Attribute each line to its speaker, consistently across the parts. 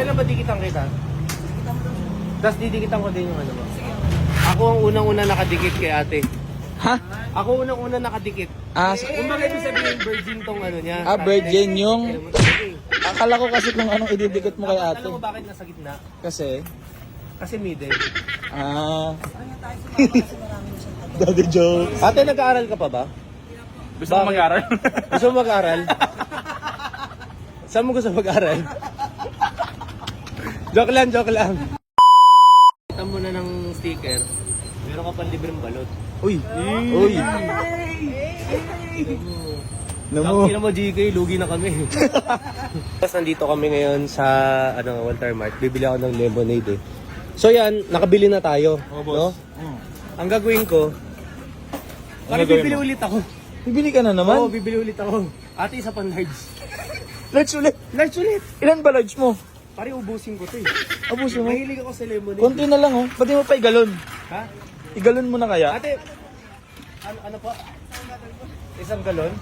Speaker 1: Okay lang ba dikitan kita? Tapos didikitan ko din yung ano mo. Ako ang unang-una nakadikit kay ate.
Speaker 2: Ha?
Speaker 1: Ako unang-una nakadikit. Kung bakit ibig sabihin virgin tong ano niya.
Speaker 2: Virgin yung...
Speaker 1: Okay.
Speaker 2: Akala ko kasi kung anong ididikit mo kay ate.
Speaker 1: Alam mo bakit nasa gitna?
Speaker 2: Kasi...
Speaker 1: Kasi middle.
Speaker 2: Daddy joke.
Speaker 1: Ate, nag-aaral ka pa ba?
Speaker 2: Gusto mo mag-aral?
Speaker 1: Gusto mo mag-aaral? Saan mo gusto mag-aaral? Joke lang, joke lang. Kita mo na ng sticker. Meron ka pang libreng balot.
Speaker 2: Uy! Uy! Namo.
Speaker 1: Kina mo GK, lugi na kami. Tapos nandito kami ngayon sa Walter Mart. Bibili ako ng lemonade eh. So yan, nakabili na tayo. No? Ang gagawin ko, parang bibili ulit ako.
Speaker 2: Bibili ka na naman?
Speaker 1: Oo, bibili ulit ako. Ate, isa pang large.
Speaker 2: Large ulit.
Speaker 1: Large ulit.
Speaker 2: Ilan ba large mo?
Speaker 1: Pare, ubusin ko to eh.
Speaker 2: Abuso mo?
Speaker 1: Mahilig ako sa lemonade.
Speaker 2: Konti na lang oh. Ba't di mo pa igalon?
Speaker 1: Ha?
Speaker 2: Igalon mo na kaya?
Speaker 1: Ate, ano pa? Isang galon?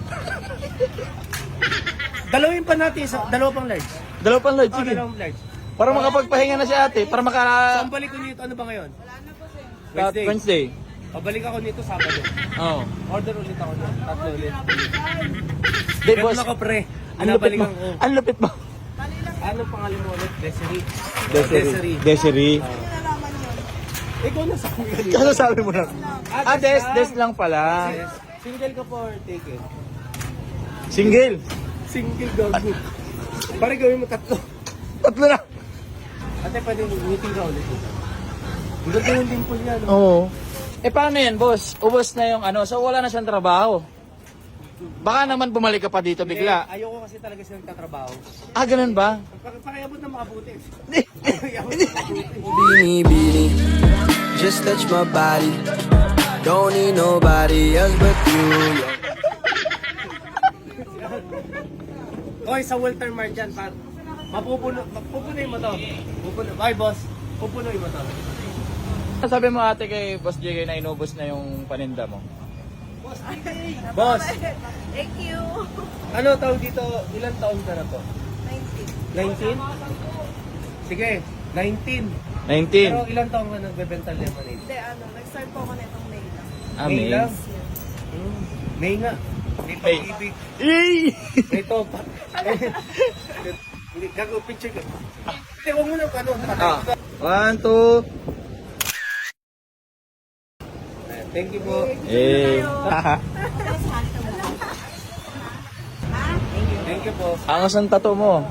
Speaker 1: Dalawin pa natin, dalawa pang large.
Speaker 2: Dalawa pang large,
Speaker 1: Oh,
Speaker 2: sige.
Speaker 1: dalawang large.
Speaker 2: Para makapagpahinga na si ate. Para
Speaker 1: Saan balik ko nito? Ano ba ngayon? Wednesday.
Speaker 2: Wednesday.
Speaker 1: Pabalik ako nito Sabado.
Speaker 2: Oo.
Speaker 1: Order ulit ako nito. Tatlo ulit.
Speaker 2: Di,
Speaker 1: Ganun
Speaker 2: boss.
Speaker 1: ako pre.
Speaker 2: Ang lupit mo.
Speaker 1: Nabalikan ko.
Speaker 2: Ang lupit mo.
Speaker 1: Ano pangalan mo ulit? Desiree.
Speaker 2: Desiree.
Speaker 1: Ikaw na sabi ka dito.
Speaker 2: Ano sabi mo lang? Des lang pala.
Speaker 1: Single ka po or taken?
Speaker 2: Single.
Speaker 1: Single gago. Pare gawin mo tatlo.
Speaker 2: Tatlo na.
Speaker 1: Ate, pwede meeting ka ulit. Hindi ko yung dimple yan.
Speaker 2: Oo. Paano yan, boss? Ubos na yung ano, so wala na siyang trabaho. Baka naman bumalik ka pa dito bigla.
Speaker 1: Ayoko kasi talaga silang tatrabaho.
Speaker 2: Ganun ba?
Speaker 1: Pakiabot na makabuti.
Speaker 3: Beanie, beanie, just touch my body. Don't need nobody else but you.
Speaker 1: Oy, sa Walter Mart dyan, mapupunoy mo to. Bye, boss. Pupunoy mo to.
Speaker 2: Sabi mo ate kay Boss JK na inubos na yung paninda mo.
Speaker 1: Boss,
Speaker 4: Thank you.
Speaker 1: ano tawag dito? Ilang taon ka na to?
Speaker 4: 19.
Speaker 1: 19? Sige, 19.
Speaker 2: 19.
Speaker 1: Pero ilang taon ka nagbebenta ng lemonade?
Speaker 4: Hindi, nag-start po ako netong May lang.
Speaker 1: May lang? May nga. May pag-ibig. May topa. Hindi, gago, picture ka. Hindi, huwag mo na,
Speaker 2: One, two.
Speaker 1: Thank you po. Thank you po.
Speaker 2: Angas ang tato mo.